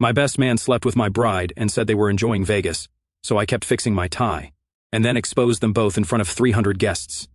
My best man slept with my bride and said they were enjoying Vegas, so I kept fixing my tie, and then exposed them both in front of 300 guests.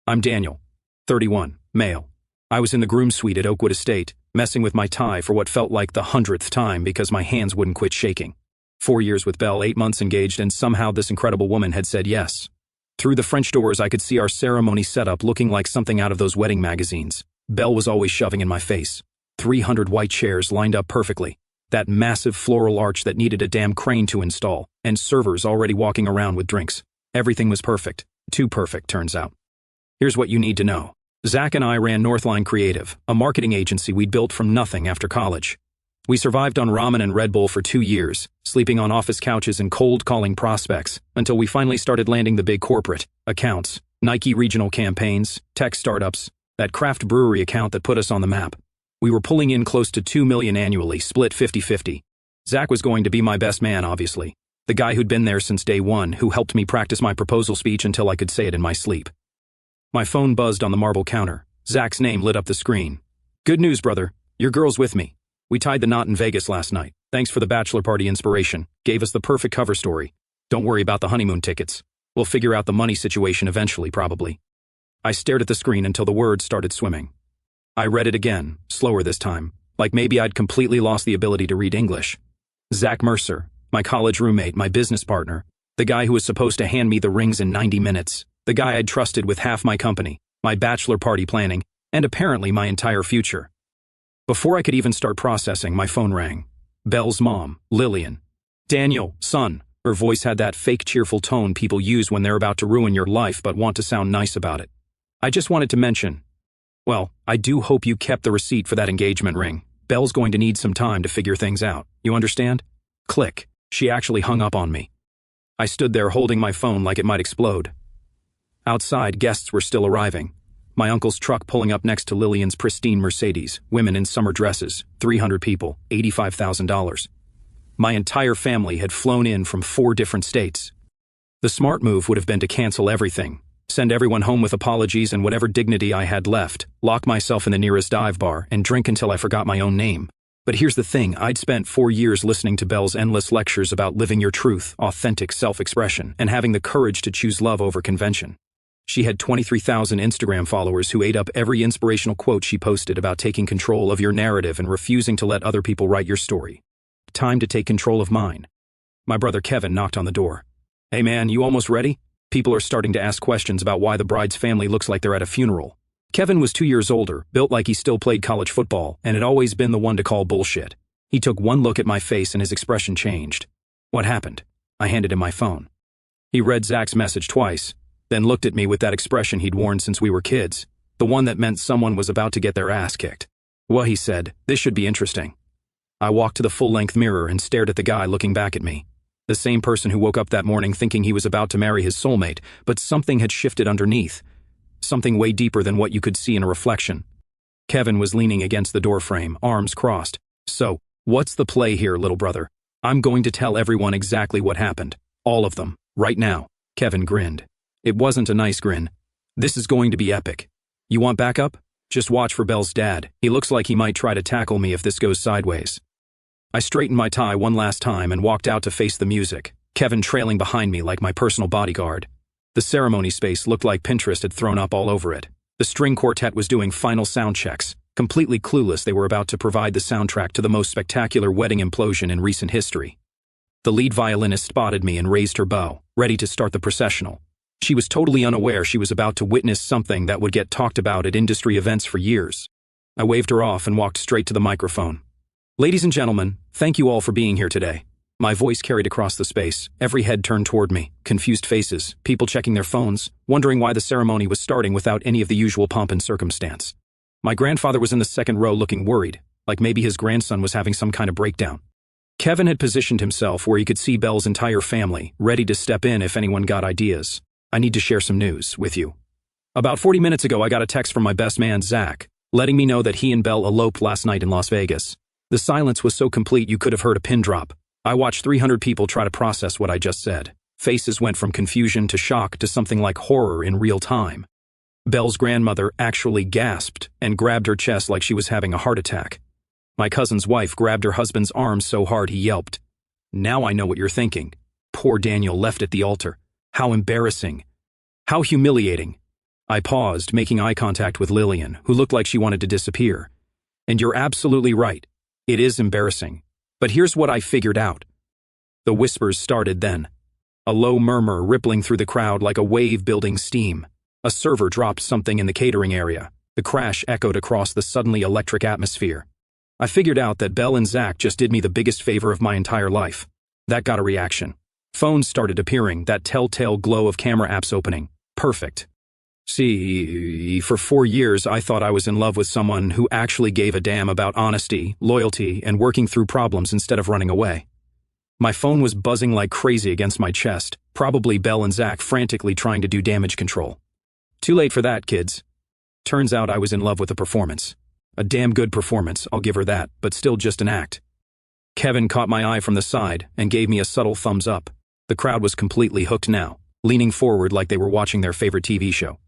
I'm Daniel, 31, male. I was in the groom suite at Oakwood Estate, messing with my tie for what felt like the 100th time because my hands wouldn't quit shaking. 4 years with Belle, 8 months engaged, and somehow this incredible woman had said yes. Through the French doors, I could see our ceremony setup looking like something out of those wedding magazines. Belle was always shoving in my face. 300 white chairs lined up perfectly. That massive floral arch that needed a damn crane to install, and servers already walking around with drinks. Everything was perfect. Too perfect, turns out. Here's what you need to know. Zach and I ran Northline Creative, a marketing agency we'd built from nothing after college. We survived on ramen and Red Bull for 2 years, sleeping on office couches and cold-calling prospects, until we finally started landing the big corporate accounts, Nike regional campaigns, tech startups, that craft brewery account that put us on the map. We were pulling in close to $2 million annually, split 50-50. Zach was going to be my best man, obviously. The guy who'd been there since day one, who helped me practice my proposal speech until I could say it in my sleep. My phone buzzed on the marble counter. Zach's name lit up the screen. Good news, brother. Your girl's with me. We tied the knot in Vegas last night. Thanks for the bachelor party inspiration. Gave us the perfect cover story. Don't worry about the honeymoon tickets. We'll figure out the money situation eventually, probably. I stared at the screen until the words started swimming. I read it again, slower this time, like maybe I'd completely lost the ability to read English. Zach Mercer, my college roommate, my business partner, the guy who was supposed to hand me the rings in 90 minutes, the guy I'd trusted with half my company, my bachelor party planning, and apparently my entire future. Before I could even start processing, my phone rang. Belle's mom, Lillian. Daniel, son. Her voice had that fake cheerful tone people use when they're about to ruin your life but want to sound nice about it. I just wanted to mention, well, I do hope you kept the receipt for that engagement ring. Belle's going to need some time to figure things out. You understand? Click. She actually hung up on me. I stood there holding my phone like it might explode. Outside, guests were still arriving. My uncle's truck pulling up next to Lillian's pristine Mercedes, women in summer dresses, 300 people, $85,000. My entire family had flown in from 4 different states. The smart move would have been to cancel everything, send everyone home with apologies and whatever dignity I had left, lock myself in the nearest dive bar, and drink until I forgot my own name. But here's the thing, I'd spent 4 years listening to Belle's endless lectures about living your truth, authentic self-expression, and having the courage to choose love over convention. She had 23,000 Instagram followers who ate up every inspirational quote she posted about taking control of your narrative and refusing to let other people write your story. Time to take control of mine. My brother Kevin knocked on the door. Hey man, you almost ready? People are starting to ask questions about why the bride's family looks like they're at a funeral. Kevin was 2 years older, built like he still played college football, and had always been the one to call bullshit. He took one look at my face and his expression changed. What happened? I handed him my phone. He read Zach's message twice, then looked at me with that expression he'd worn since we were kids, the one that meant someone was about to get their ass kicked. Well, he said, this should be interesting. I walked to the full-length mirror and stared at the guy looking back at me. The same person who woke up that morning thinking he was about to marry his soulmate, but something had shifted underneath. Something way deeper than what you could see in a reflection. Kevin was leaning against the doorframe, arms crossed. So, what's the play here, little brother? I'm going to tell everyone exactly what happened. All of them. Right now. Kevin grinned. It wasn't a nice grin. This is going to be epic. You want backup? Just watch for Belle's dad. He looks like he might try to tackle me if this goes sideways. I straightened my tie one last time and walked out to face the music, Kevin trailing behind me like my personal bodyguard. The ceremony space looked like Pinterest had thrown up all over it. The string quartet was doing final sound checks, completely clueless they were about to provide the soundtrack to the most spectacular wedding implosion in recent history. The lead violinist spotted me and raised her bow, ready to start the processional. She was totally unaware she was about to witness something that would get talked about at industry events for years. I waved her off and walked straight to the microphone. Ladies and gentlemen, thank you all for being here today. My voice carried across the space, every head turned toward me, confused faces, people checking their phones, wondering why the ceremony was starting without any of the usual pomp and circumstance. My grandfather was in the second row looking worried, like maybe his grandson was having some kind of breakdown. Kevin had positioned himself where he could see Belle's entire family, ready to step in if anyone got ideas. I need to share some news with you. About 40 minutes ago, I got a text from my best man, Zach, letting me know that he and Belle eloped last night in Las Vegas. The silence was so complete you could have heard a pin drop. I watched 300 people try to process what I just said. Faces went from confusion to shock to something like horror in real time. Belle's grandmother actually gasped and grabbed her chest like she was having a heart attack. My cousin's wife grabbed her husband's arm so hard he yelped. Now I know what you're thinking. Poor Daniel left at the altar. How embarrassing. How humiliating. I paused, making eye contact with Lillian, who looked like she wanted to disappear. And you're absolutely right. It is embarrassing. But here's what I figured out. The whispers started then. A low murmur rippling through the crowd like a wave building steam. A server dropped something in the catering area. The crash echoed across the suddenly electric atmosphere. I figured out that Belle and Zach just did me the biggest favor of my entire life. That got a reaction. Phones started appearing, that telltale glow of camera apps opening. Perfect. See, for 4 years I thought I was in love with someone who actually gave a damn about honesty, loyalty, and working through problems instead of running away. My phone was buzzing like crazy against my chest, probably Belle and Zach frantically trying to do damage control. Too late for that, kids. Turns out I was in love with the performance. A damn good performance, I'll give her that, but still just an act. Kevin caught my eye from the side and gave me a subtle thumbs up. The crowd was completely hooked now, leaning forward like they were watching their favorite TV show.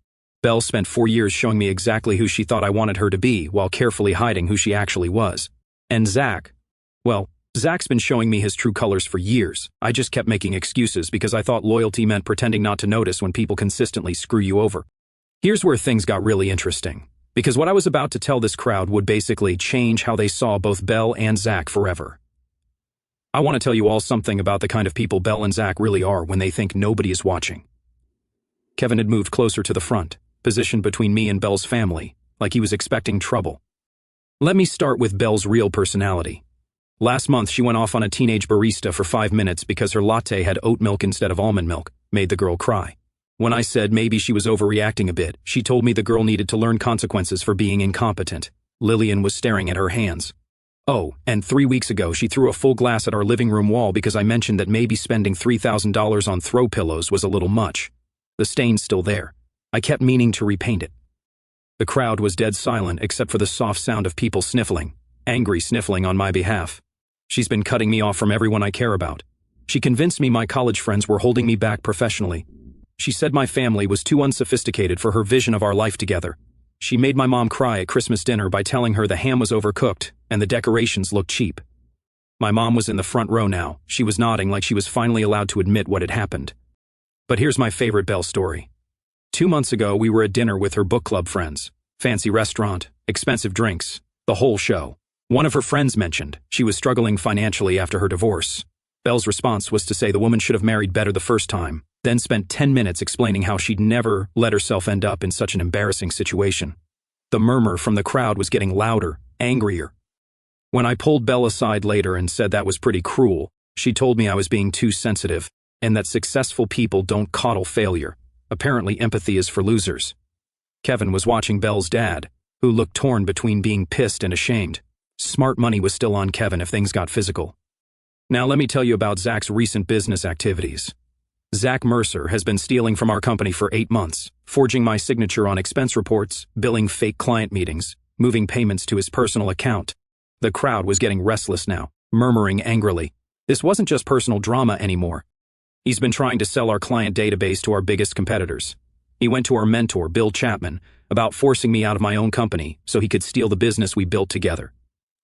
Belle spent 4 years showing me exactly who she thought I wanted her to be while carefully hiding who she actually was. And Zach, well, Zach's been showing me his true colors for years. I just kept making excuses because I thought loyalty meant pretending not to notice when people consistently screw you over. Here's where things got really interesting, because what I was about to tell this crowd would basically change how they saw both Belle and Zach forever. I want to tell you all something about the kind of people Belle and Zach really are when they think nobody is watching. Kevin had moved closer to the front, positioned between me and Belle's family, like he was expecting trouble. Let me start with Belle's real personality. Last month she went off on a teenage barista for 5 minutes because her latte had oat milk instead of almond milk, made the girl cry. When I said maybe she was overreacting a bit, she told me the girl needed to learn consequences for being incompetent. Lillian was staring at her hands. Oh, and 3 weeks ago she threw a full glass at our living room wall because I mentioned that maybe spending $3,000 on throw pillows was a little much. The stain's still there. I kept meaning to repaint it. The crowd was dead silent except for the soft sound of people sniffling, angry sniffling on my behalf. She's been cutting me off from everyone I care about. She convinced me my college friends were holding me back professionally. She said my family was too unsophisticated for her vision of our life together. She made my mom cry at Christmas dinner by telling her the ham was overcooked and the decorations looked cheap. My mom was in the front row now. She was nodding like she was finally allowed to admit what had happened. But here's my favorite Belle story. 2 months ago, we were at dinner with her book club friends. Fancy restaurant, expensive drinks, the whole show. One of her friends mentioned she was struggling financially after her divorce. Belle's response was to say the woman should have married better the first time, then spent 10 minutes explaining how she'd never let herself end up in such an embarrassing situation. The murmur from the crowd was getting louder, angrier. When I pulled Belle aside later and said that was pretty cruel, she told me I was being too sensitive and that successful people don't coddle failure. Apparently empathy is for losers. Kevin was watching Belle's dad, who looked torn between being pissed and ashamed. Smart money was still on Kevin if things got physical. Now let me tell you about Zach's recent business activities. Zach Mercer has been stealing from our company for 8 months, forging my signature on expense reports, billing fake client meetings, moving payments to his personal account. The crowd was getting restless now, murmuring angrily. This wasn't just personal drama anymore. He's been trying to sell our client database to our biggest competitors. He went to our mentor, Bill Chapman, about forcing me out of my own company so he could steal the business we built together.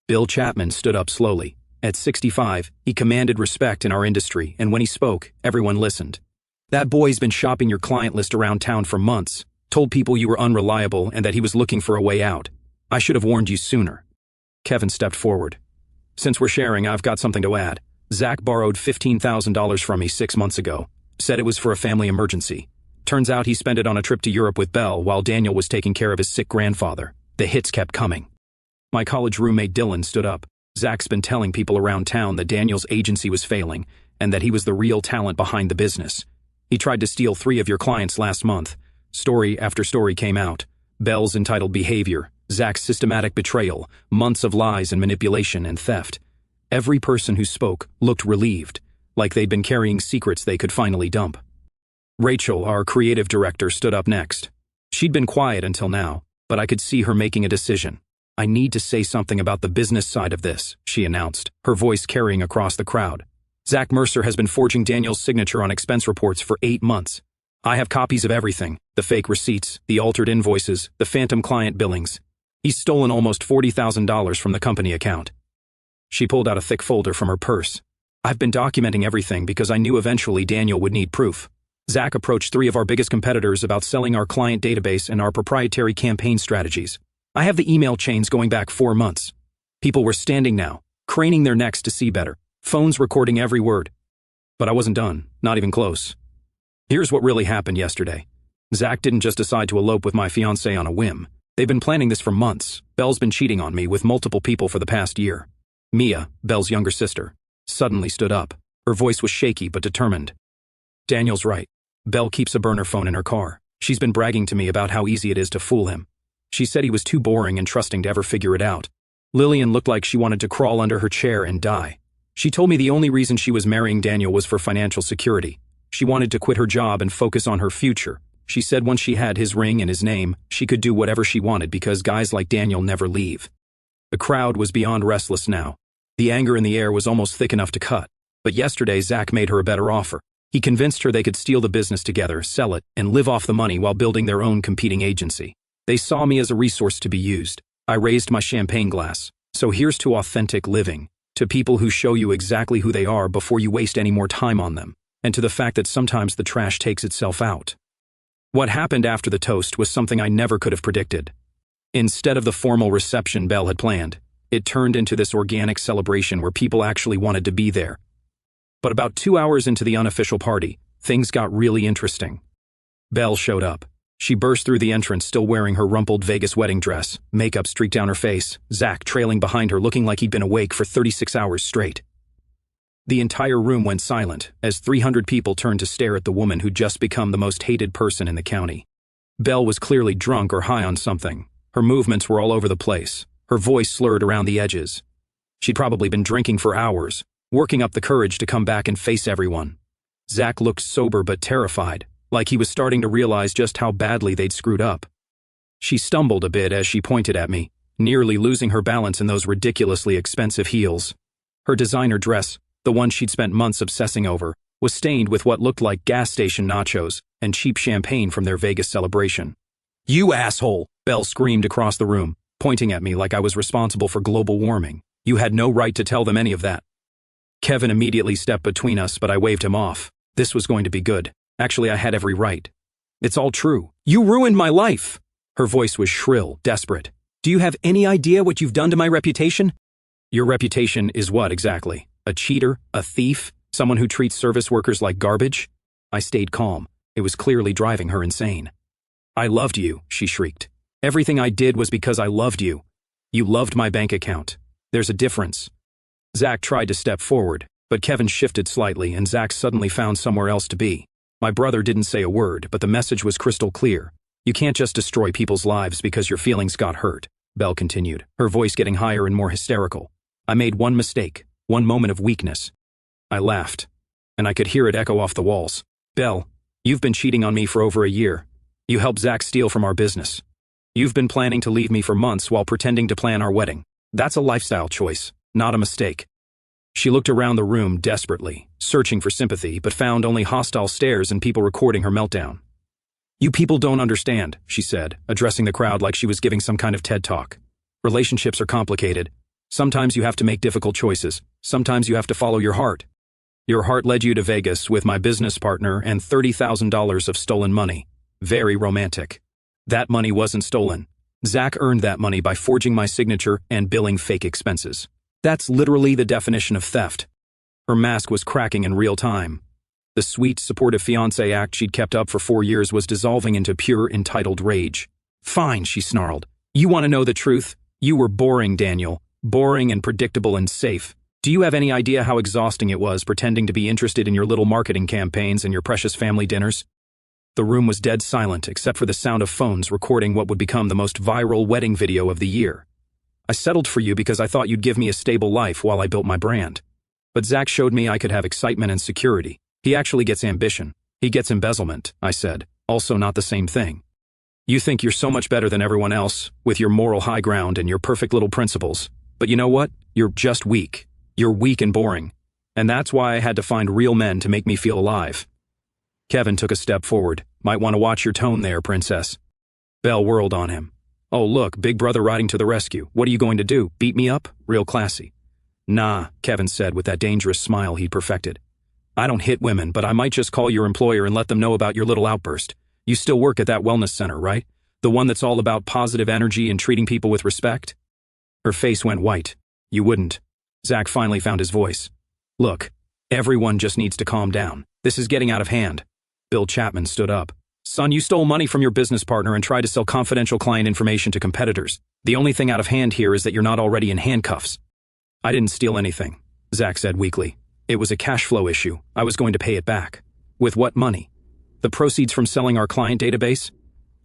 Bill Chapman stood up slowly. At 65, he commanded respect in our industry, and when he spoke, everyone listened. That boy's been shopping your client list around town for months, told people you were unreliable and that he was looking for a way out. I should have warned you sooner. Kevin stepped forward. Since we're sharing, I've got something to add. Zach borrowed $15,000 from me 6 months ago, said it was for a family emergency. Turns out he spent it on a trip to Europe with Belle while Daniel was taking care of his sick grandfather. The hits kept coming. My college roommate Dylan stood up. Zach's been telling people around town that Daniel's agency was failing and that he was the real talent behind the business. He tried to steal 3 of your clients last month. Story after story came out. Belle's entitled behavior, Zach's systematic betrayal, months of lies and manipulation and theft. Every person who spoke looked relieved, like they'd been carrying secrets they could finally dump. Rachel, our creative director, stood up next. She'd been quiet until now, but I could see her making a decision. I need to say something about the business side of this, she announced, her voice carrying across the crowd. Zach Mercer has been forging Daniel's signature on expense reports for 8 months. I have copies of everything, the fake receipts, the altered invoices, the phantom client billings. He's stolen almost $40,000 from the company account. She pulled out a thick folder from her purse. I've been documenting everything because I knew eventually Daniel would need proof. Zach approached 3 of our biggest competitors about selling our client database and our proprietary campaign strategies. I have the email chains going back 4 months. People were standing now, craning their necks to see better, phones recording every word. But I wasn't done, not even close. Here's what really happened yesterday. Zach didn't just decide to elope with my fiancée on a whim. They've been planning this for months. Belle's been cheating on me with multiple people for the past year. Mia, Belle's younger sister, suddenly stood up. Her voice was shaky but determined. Daniel's right. Belle keeps a burner phone in her car. She's been bragging to me about how easy it is to fool him. She said he was too boring and trusting to ever figure it out. Lillian looked like she wanted to crawl under her chair and die. She told me the only reason she was marrying Daniel was for financial security. She wanted to quit her job and focus on her future. She said once she had his ring and his name, she could do whatever she wanted because guys like Daniel never leave. The crowd was beyond restless now. The anger in the air was almost thick enough to cut. But yesterday, Zach made her a better offer. He convinced her they could steal the business together, sell it, and live off the money while building their own competing agency. They saw me as a resource to be used. I raised my champagne glass. So here's to authentic living, to people who show you exactly who they are before you waste any more time on them, and to the fact that sometimes the trash takes itself out. What happened after the toast was something I never could have predicted. Instead of the formal reception Belle had planned, it turned into this organic celebration where people actually wanted to be there. But about 2 hours into the unofficial party, things got really interesting. Belle showed up. She burst through the entrance still wearing her rumpled Vegas wedding dress, makeup streaked down her face, Zach trailing behind her looking like he'd been awake for 36 hours straight. The entire room went silent as 300 people turned to stare at the woman who'd just become the most hated person in the county. Belle was clearly drunk or high on something. Her movements were all over the place. Her voice slurred around the edges. She'd probably been drinking for hours, working up the courage to come back and face everyone. Zach looked sober but terrified, like he was starting to realize just how badly they'd screwed up. She stumbled a bit as she pointed at me, nearly losing her balance in those ridiculously expensive heels. Her designer dress, the one she'd spent months obsessing over, was stained with what looked like gas station nachos and cheap champagne from their Vegas celebration. "You asshole!" Belle screamed across the room, pointing at me like I was responsible for global warming. "You had no right to tell them any of that." Kevin immediately stepped between us, but I waved him off. This was going to be good. Actually, I had every right. "It's all true. You ruined my life!" Her voice was shrill, desperate. "Do you have any idea what you've done to my reputation?" "Your reputation is what exactly? A cheater? A thief? Someone who treats service workers like garbage?" I stayed calm. It was clearly driving her insane. "I loved you," she shrieked. "Everything I did was because I loved you. You loved my bank account. There's a difference." Zach tried to step forward, but Kevin shifted slightly and Zach suddenly found somewhere else to be. My brother didn't say a word, but the message was crystal clear. "You can't just destroy people's lives because your feelings got hurt," Belle continued, her voice getting higher and more hysterical. "I made one mistake, one moment of weakness." I laughed, and I could hear it echo off the walls. "Belle, you've been cheating on me for over a year. You helped Zach steal from our business. You've been planning to leave me for months while pretending to plan our wedding. That's a lifestyle choice, not a mistake." She looked around the room desperately, searching for sympathy, but found only hostile stares and people recording her meltdown. "You people don't understand," she said, addressing the crowd like she was giving some kind of TED Talk. "Relationships are complicated. Sometimes you have to make difficult choices. Sometimes you have to follow your heart. Your heart led you to Vegas with my business partner and $30,000 of stolen money. Very romantic. That money wasn't stolen. Zach earned that money by forging my signature and billing fake expenses. That's literally the definition of theft." Her mask was cracking in real time. The sweet, supportive fiancé act she'd kept up for 4 years was dissolving into pure, entitled rage. "Fine," she snarled. "You want to know the truth? You were boring, Daniel. Boring and predictable and safe. Do you have any idea how exhausting it was pretending to be interested in your little marketing campaigns and your precious family dinners?" The room was dead silent except for the sound of phones recording what would become the most viral wedding video of the year. "I settled for you because I thought you'd give me a stable life while I built my brand. But Zach showed me I could have excitement and security. He actually gets ambition. He gets embezzlement," I said, also not the same thing. "You think you're so much better than everyone else, with your moral high ground and your perfect little principles. But you know what? You're just weak. You're weak and boring. And that's why I had to find real men to make me feel alive." Kevin took a step forward. "Might want to watch your tone there, princess." Belle whirled on him. "Oh look, big brother riding to the rescue. What are you going to do, beat me up? Real classy." Nah, Kevin said with that dangerous smile he'd perfected. I don't hit women, but I might just call your employer and let them know about your little outburst. You still work at that wellness center, right? The one that's all about positive energy and treating people with respect? Her face went white. You wouldn't. Zach finally found his voice. Look, everyone just needs to calm down. This is getting out of hand. Bill Chapman stood up. Son, you stole money from your business partner and tried to sell confidential client information to competitors. The only thing out of hand here is that you're not already in handcuffs. I didn't steal anything, Zach said weakly. It was a cash flow issue. I was going to pay it back. With what money? The proceeds from selling our client database?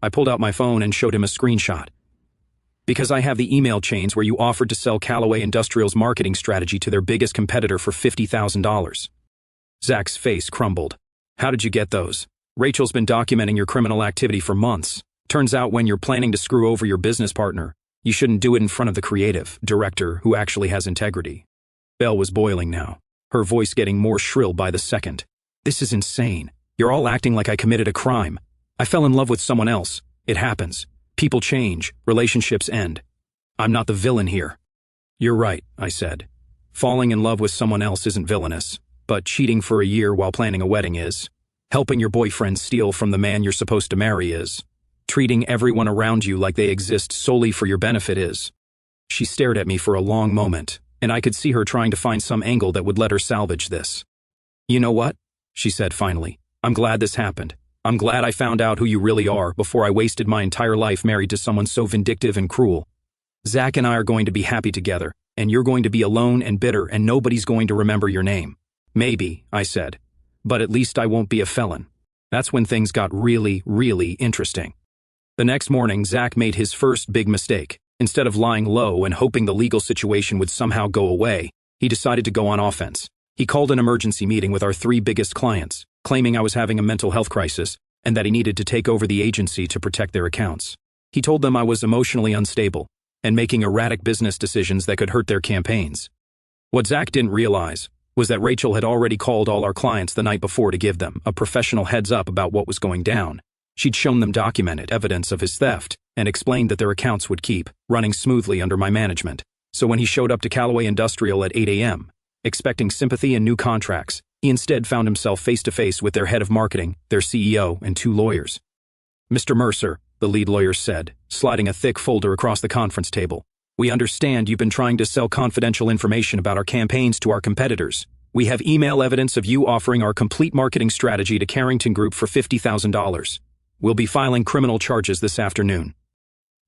I pulled out my phone and showed him a screenshot. Because I have the email chains where you offered to sell Callaway Industrial's marketing strategy to their biggest competitor for $50,000. Zach's face crumbled. How did you get those? Rachel's been documenting your criminal activity for months. Turns out when you're planning to screw over your business partner, you shouldn't do it in front of the creative director who actually has integrity. Belle was boiling now, her voice getting more shrill by the second. This is insane. You're all acting like I committed a crime. I fell in love with someone else. It happens. People change. Relationships end. I'm not the villain here. You're right, I said. Falling in love with someone else isn't villainous, but cheating for a year while planning a wedding is. Helping your boyfriend steal from the man you're supposed to marry is. Treating everyone around you like they exist solely for your benefit is. She stared at me for a long moment, and I could see her trying to find some angle that would let her salvage this. You know what? She said finally. I'm glad this happened. I'm glad I found out who you really are before I wasted my entire life married to someone so vindictive and cruel. Zach and I are going to be happy together, and you're going to be alone and bitter and nobody's going to remember your name. Maybe, I said. But at least I won't be a felon. That's when things got really, really interesting. The next morning, Zach made his first big mistake. Instead of lying low and hoping the legal situation would somehow go away, he decided to go on offense. He called an emergency meeting with our 3 biggest clients, claiming I was having a mental health crisis and that he needed to take over the agency to protect their accounts. He told them I was emotionally unstable and making erratic business decisions that could hurt their campaigns. What Zach didn't realize was that Rachel had already called all our clients the night before to give them a professional heads up about what was going down. She'd shown them documented evidence of his theft and explained that their accounts would keep running smoothly under my management. So when he showed up to Callaway Industrial at 8 a.m., expecting sympathy and new contracts, he instead found himself face-to-face with their head of marketing, their CEO, and 2 lawyers. Mr. Mercer, the lead lawyer said, sliding a thick folder across the conference table. We understand you've been trying to sell confidential information about our campaigns to our competitors. We have email evidence of you offering our complete marketing strategy to Carrington Group for $50,000. We'll be filing criminal charges this afternoon.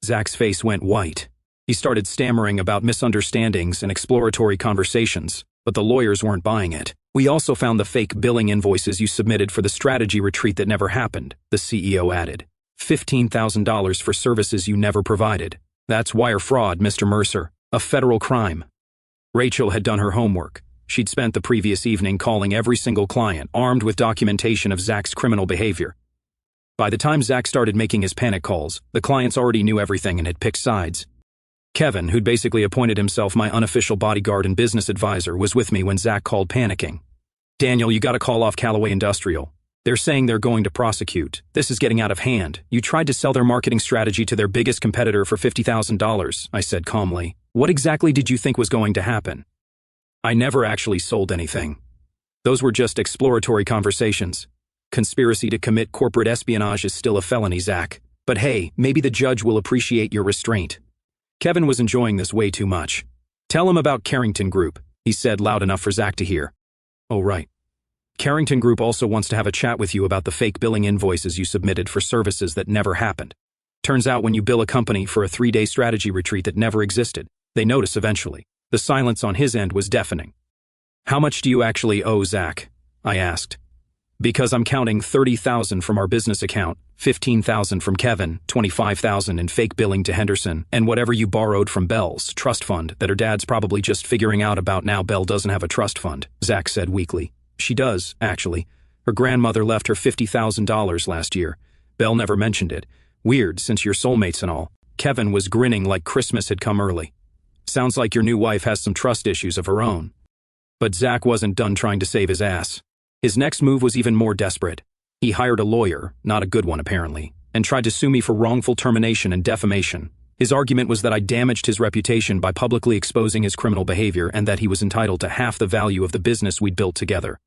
Zach's face went white. He started stammering about misunderstandings and exploratory conversations, but the lawyers weren't buying it. We also found the fake billing invoices you submitted for the strategy retreat that never happened, the CEO added. $15,000 for services you never provided. That's wire fraud, Mr. Mercer, a federal crime. Rachel had done her homework. She'd spent the previous evening calling every single client, armed with documentation of Zach's criminal behavior. By the time Zach started making his panic calls, the clients already knew everything and had picked sides. Kevin, who'd basically appointed himself my unofficial bodyguard and business advisor, was with me when Zach called panicking. Daniel, you gotta call off Callaway Industrial. They're saying they're going to prosecute. This is getting out of hand. You tried to sell their marketing strategy to their biggest competitor for $50,000, I said calmly. What exactly did you think was going to happen? I never actually sold anything. Those were just exploratory conversations. Conspiracy to commit corporate espionage is still a felony, Zach. But hey, maybe the judge will appreciate your restraint. Kevin was enjoying this way too much. Tell him about Carrington Group, he said loud enough for Zach to hear. Oh, right. Carrington Group also wants to have a chat with you about the fake billing invoices you submitted for services that never happened. Turns out when you bill a company for a 3-day strategy retreat that never existed, they notice eventually. The silence on his end was deafening. How much do you actually owe, Zach? I asked. Because I'm counting $30,000 from our business account, $15,000 from Kevin, $25,000 in fake billing to Henderson, and whatever you borrowed from Belle's trust fund that her dad's probably just figuring out about now. Belle doesn't have a trust fund, Zach said weakly. She does, actually. Her grandmother left her $50,000 last year. Belle never mentioned it. Weird, since you're soulmates and all. Kevin was grinning like Christmas had come early. Sounds like your new wife has some trust issues of her own. But Zach wasn't done trying to save his ass. His next move was even more desperate. He hired a lawyer, not a good one apparently, and tried to sue me for wrongful termination and defamation. His argument was that I damaged his reputation by publicly exposing his criminal behavior and that he was entitled to half the value of the business we'd built together.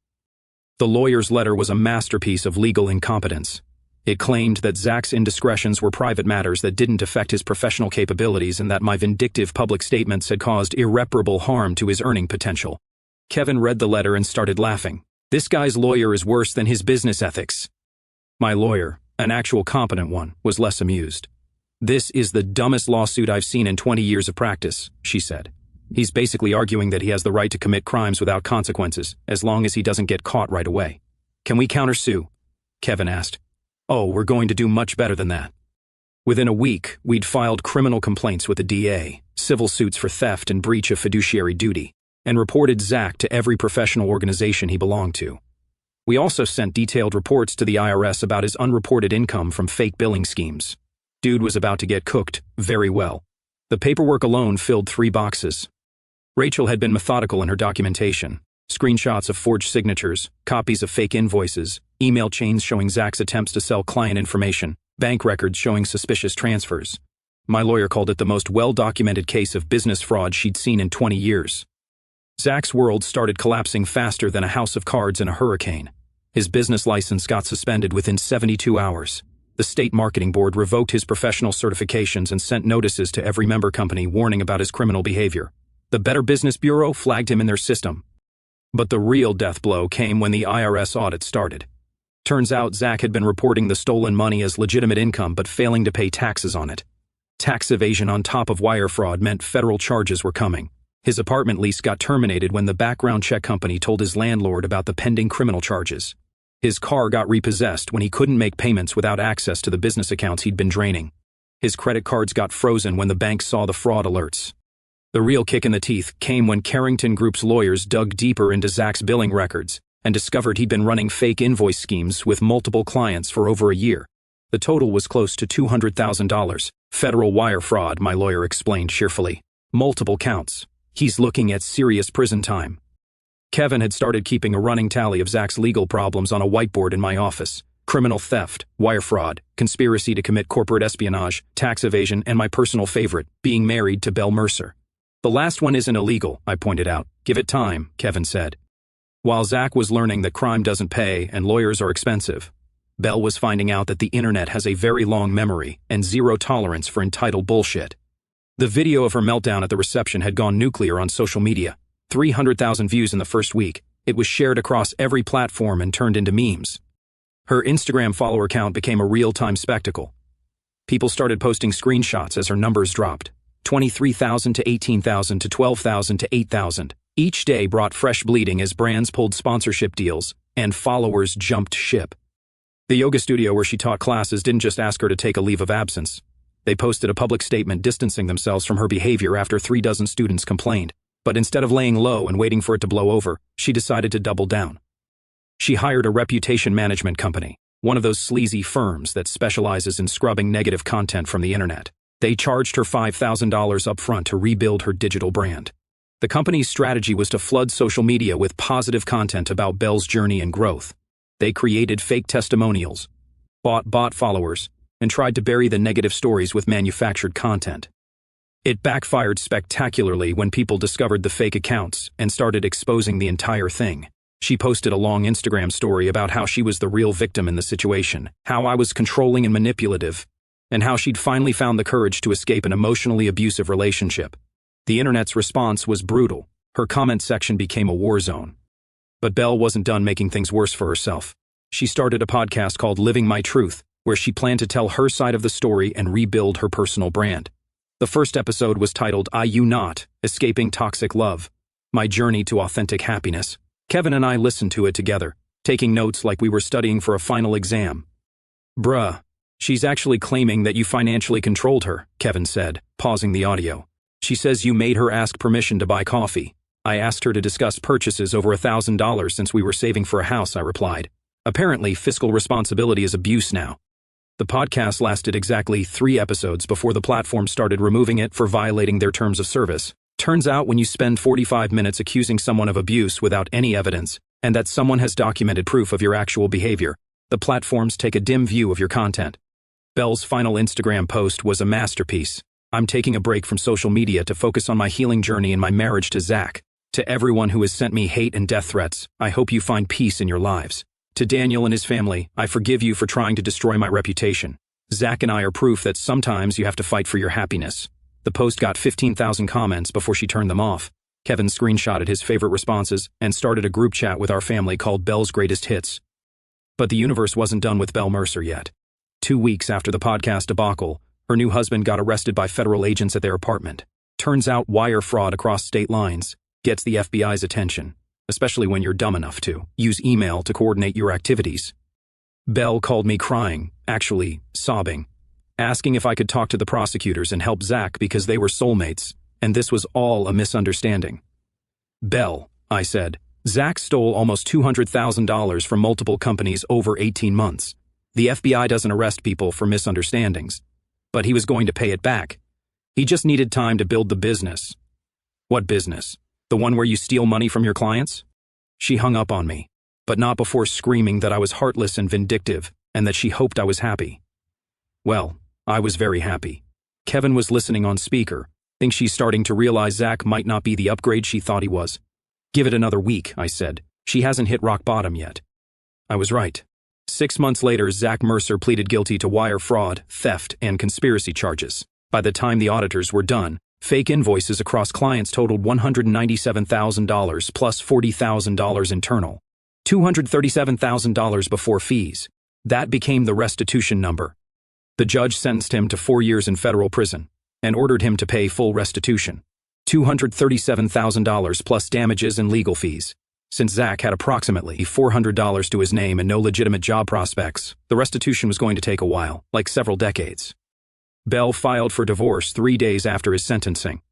The lawyer's letter was a masterpiece of legal incompetence. It claimed that Zach's indiscretions were private matters that didn't affect his professional capabilities and that my vindictive public statements had caused irreparable harm to his earning potential. Kevin read the letter and started laughing. This guy's lawyer is worse than his business ethics. My lawyer, an actual competent one, was less amused. This is the dumbest lawsuit I've seen in 20 years of practice, she said. He's basically arguing that he has the right to commit crimes without consequences, as long as he doesn't get caught right away. Can we countersue? Kevin asked. Oh, we're going to do much better than that. Within a week, we'd filed criminal complaints with the DA, civil suits for theft and breach of fiduciary duty, and reported Zach to every professional organization he belonged to. We also sent detailed reports to the IRS about his unreported income from fake billing schemes. Dude was about to get cooked very well. The paperwork alone filled 3 boxes. Rachel had been methodical in her documentation. Screenshots of forged signatures, copies of fake invoices, email chains showing Zach's attempts to sell client information, bank records showing suspicious transfers. My lawyer called it the most well-documented case of business fraud she'd seen in 20 years. Zach's world started collapsing faster than a house of cards in a hurricane. His business license got suspended within 72 hours. The state marketing board revoked his professional certifications and sent notices to every member company warning about his criminal behavior. The Better Business Bureau flagged him in their system. But the real death blow came when the IRS audit started. Turns out Zach had been reporting the stolen money as legitimate income but failing to pay taxes on it. Tax evasion on top of wire fraud meant federal charges were coming. His apartment lease got terminated when the background check company told his landlord about the pending criminal charges. His car got repossessed when he couldn't make payments without access to the business accounts he'd been draining. His credit cards got frozen when the bank saw the fraud alerts. The real kick in the teeth came when Carrington Group's lawyers dug deeper into Zach's billing records and discovered he'd been running fake invoice schemes with multiple clients for over a year. The total was close to $200,000. Federal wire fraud, my lawyer explained cheerfully. Multiple counts. He's looking at serious prison time. Kevin had started keeping a running tally of Zach's legal problems on a whiteboard in my office. Criminal theft, wire fraud, conspiracy to commit corporate espionage, tax evasion, and my personal favorite, being married to Belle Mercer. The last one isn't illegal, I pointed out. Give it time, Kevin said. While Zach was learning that crime doesn't pay and lawyers are expensive, Belle was finding out that the internet has a very long memory and zero tolerance for entitled bullshit. The video of her meltdown at the reception had gone nuclear on social media. 300,000 views in the first week. It was shared across every platform and turned into memes. Her Instagram follower count became a real-time spectacle. People started posting screenshots as her numbers dropped. 23,000 to 18,000 to 12,000 to 8,000. Each day brought fresh bleeding as brands pulled sponsorship deals, and followers jumped ship. The yoga studio where she taught classes didn't just ask her to take a leave of absence. They posted a public statement distancing themselves from her behavior after 36 students complained. But instead of laying low and waiting for it to blow over, she decided to double down. She hired a reputation management company, one of those sleazy firms that specializes in scrubbing negative content from the internet. They charged her $5,000 upfront to rebuild her digital brand. The company's strategy was to flood social media with positive content about Belle's journey and growth. They created fake testimonials, bought bot followers, and tried to bury the negative stories with manufactured content. It backfired spectacularly when people discovered the fake accounts and started exposing the entire thing. She posted a long Instagram story about how she was the real victim in the situation, how I was controlling and manipulative, and how she'd finally found the courage to escape an emotionally abusive relationship. The internet's response was brutal. Her comment section became a war zone. But Belle wasn't done making things worse for herself. She started a podcast called Living My Truth, where she planned to tell her side of the story and rebuild her personal brand. The first episode was titled I You Not, Escaping Toxic Love, My Journey to Authentic Happiness. Kevin and I listened to it together, taking notes like we were studying for a final exam. Bruh, she's actually claiming that you financially controlled her, Kevin said, pausing the audio. She says you made her ask permission to buy coffee. I asked her to discuss purchases over $1,000 since we were saving for a house, I replied. Apparently, fiscal responsibility is abuse now. The podcast lasted exactly 3 episodes before the platform started removing it for violating their terms of service. Turns out when you spend 45 minutes accusing someone of abuse without any evidence, and that someone has documented proof of your actual behavior, the platforms take a dim view of your content. Belle's final Instagram post was a masterpiece. I'm taking a break from social media to focus on my healing journey and my marriage to Zach. To everyone who has sent me hate and death threats, I hope you find peace in your lives. To Daniel and his family, I forgive you for trying to destroy my reputation. Zach and I are proof that sometimes you have to fight for your happiness. The post got 15,000 comments before she turned them off. Kevin screenshotted his favorite responses and started a group chat with our family called Belle's Greatest Hits. But the universe wasn't done with Belle Mercer yet. 2 weeks after the podcast debacle, her new husband got arrested by federal agents at their apartment. Turns out wire fraud across state lines gets the FBI's attention, especially when you're dumb enough to use email to coordinate your activities. Belle called me crying, actually sobbing, asking if I could talk to the prosecutors and help Zach because they were soulmates, and this was all a misunderstanding. Belle, I said, Zach stole almost $200,000 from multiple companies over 18 months. The FBI doesn't arrest people for misunderstandings, but he was going to pay it back. He just needed time to build the business. What business? The one where you steal money from your clients? She hung up on me, but not before screaming that I was heartless and vindictive, and that she hoped I was happy. Well, I was very happy. Kevin was listening on speaker. Think she's starting to realize Zach might not be the upgrade she thought he was. Give it another week, I said. She hasn't hit rock bottom yet. I was right. 6 months later, Zach Mercer pleaded guilty to wire fraud, theft, and conspiracy charges. By the time the auditors were done, fake invoices across clients totaled $197,000 plus $40,000 internal. $237,000 before fees. That became the restitution number. The judge sentenced him to 4 years in federal prison and ordered him to pay full restitution. $237,000 plus damages and legal fees. Since Zach had approximately $400 to his name and no legitimate job prospects, the restitution was going to take a while, like several decades. Belle filed for divorce 3 days after his sentencing.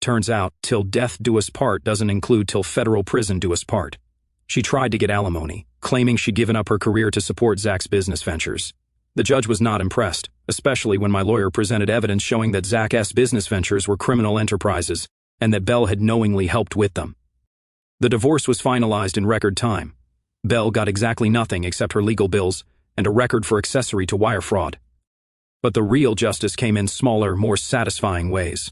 Turns out, till death do us part doesn't include till federal prison do us part. She tried to get alimony, claiming she'd given up her career to support Zach's business ventures. The judge was not impressed, especially when my lawyer presented evidence showing that Zach's business ventures were criminal enterprises and that Belle had knowingly helped with them. The divorce was finalized in record time. Belle got exactly nothing except her legal bills and a record for accessory to wire fraud. But the real justice came in smaller, more satisfying ways.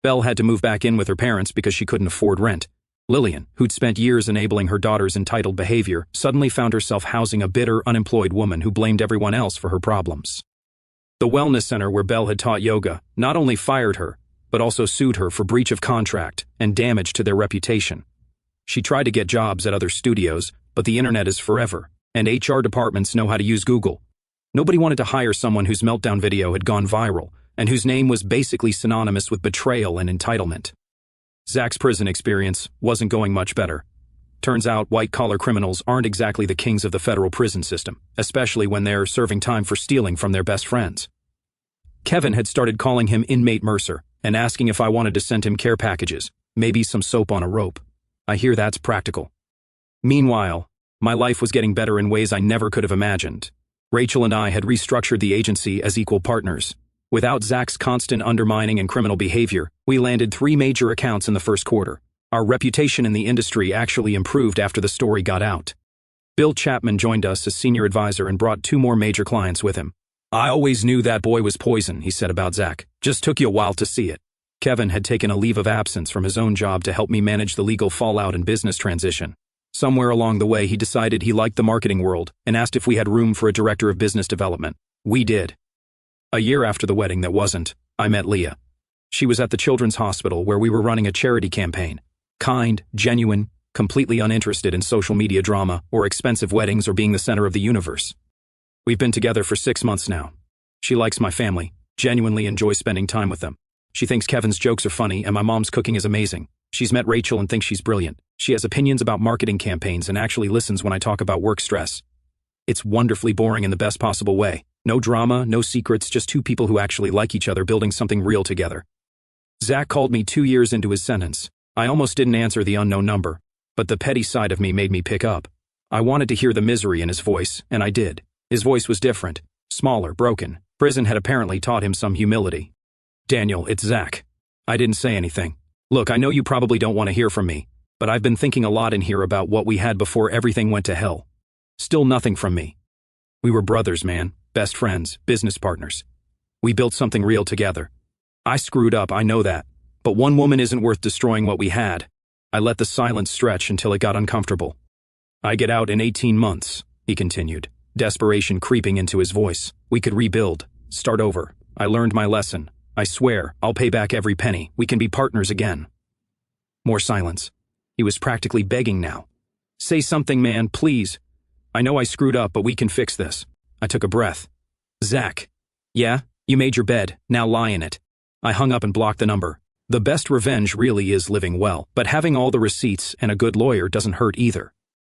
Belle had to move back in with her parents because she couldn't afford rent. Lillian, who'd spent years enabling her daughter's entitled behavior, suddenly found herself housing a bitter, unemployed woman who blamed everyone else for her problems. The wellness center where Belle had taught yoga not only fired her, but also sued her for breach of contract and damage to their reputation. She tried to get jobs at other studios, but the internet is forever, and HR departments know how to use Google. Nobody wanted to hire someone whose meltdown video had gone viral, and whose name was basically synonymous with betrayal and entitlement. Zach's prison experience wasn't going much better. Turns out white-collar criminals aren't exactly the kings of the federal prison system, especially when they're serving time for stealing from their best friends. Kevin had started calling him Inmate Mercer and asking if I wanted to send him care packages, maybe some soap on a rope. I hear that's practical. Meanwhile, my life was getting better in ways I never could have imagined. Rachel and I had restructured the agency as equal partners. Without Zach's constant undermining and criminal behavior, we landed 3 major accounts in the first quarter. Our reputation in the industry actually improved after the story got out. Bill Chapman joined us as senior advisor and brought 2 more major clients with him. I always knew that boy was poison, he said about Zach. Just took you a while to see it. Kevin had taken a leave of absence from his own job to help me manage the legal fallout and business transition. Somewhere along the way, he decided he liked the marketing world and asked if we had room for a director of business development. We did. A year after the wedding that wasn't, I met Leah. She was at the Children's Hospital where we were running a charity campaign. Kind, genuine, completely uninterested in social media drama or expensive weddings or being the center of the universe. We've been together for 6 months now. She likes my family, genuinely enjoys spending time with them. She thinks Kevin's jokes are funny and my mom's cooking is amazing. She's met Rachel and thinks she's brilliant. She has opinions about marketing campaigns and actually listens when I talk about work stress. It's wonderfully boring in the best possible way. No drama, no secrets, just 2 people who actually like each other building something real together. Zach called me 2 years into his sentence. I almost didn't answer the unknown number, but the petty side of me made me pick up. I wanted to hear the misery in his voice, and I did. His voice was different, smaller, broken. Prison had apparently taught him some humility. Daniel, it's Zach. I didn't say anything. Look, I know you probably don't want to hear from me, but I've been thinking a lot in here about what we had before everything went to hell. Still nothing from me. We were brothers, man. Best friends, business partners. We built something real together. I screwed up, I know that. But one woman isn't worth destroying what we had. I let the silence stretch until it got uncomfortable. I get out in 18 months, he continued, desperation creeping into his voice. We could rebuild, start over. I learned my lesson. I swear, I'll pay back every penny. We can be partners again. More silence. He was practically begging now. Say something, man, please. I know I screwed up, but we can fix this. I took a breath. Zach. Yeah, you made your bed, now lie in it. I hung up and blocked the number. The best revenge really is living well, but having all the receipts and a good lawyer doesn't hurt either.